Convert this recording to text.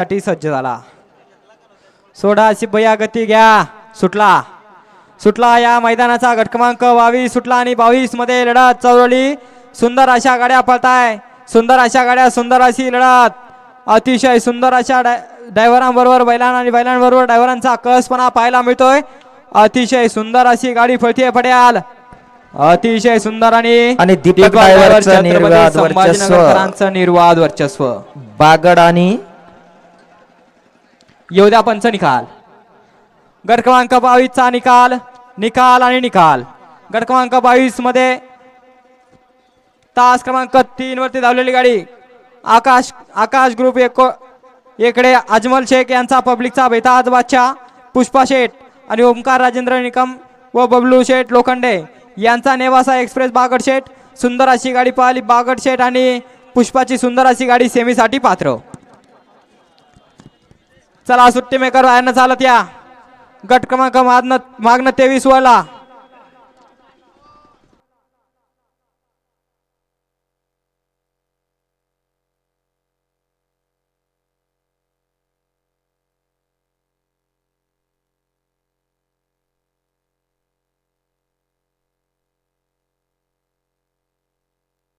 साठी सज्ज झाला. सोडा शिपया गती घ्या. सुटला सुटला या मैदानाचा गट क्रमांक 22 सुटला आणि 22 मध्ये लढत चौरली. सुंदर अशा गाड्या पळताय. सुंदर अशा गाड्या. सुंदर अशी लढत. अतिशय सुंदर अशा ड्रायव्हरांबरोबर बैलांना आणि बैलांबरोबर ड्रायव्हरांचा कसपणा पाहायला मिळतोय. अतिशय सुंदर अशी गाडी पळतीये पड्याल. अतिशय सुंदर आणि दीपक ड्रायव्हरचं निर्वाद वर्चस्व. बागड आणि येऊद्या पंच निकाल. गट क्रमांक 22 चा निकाल. निकाल आणि निकाल. गट क्रमांक 22 मध्ये तास क्रमांक 3 वरती धावलेली गाडी आकाश ग्रुप इकडे अजमल शेख यांचा पब्लिकचा बेताज बादशाह पुष्पा शेठ आणि ओमकार राजेंद्र निकम व बबलू शेठ लोखंडे यांचा नेवासा एक्सप्रेस बागड शेठ. सुंदर अशी गाडी पाहिली. बागड शेठ आणि पुष्पाची सुंदर अशी गाडी सेमीसाठी पात्र. चला सुट्टी मेकर बाहेरनं चालत या. गट क्रमांक मागणं 23 वळला.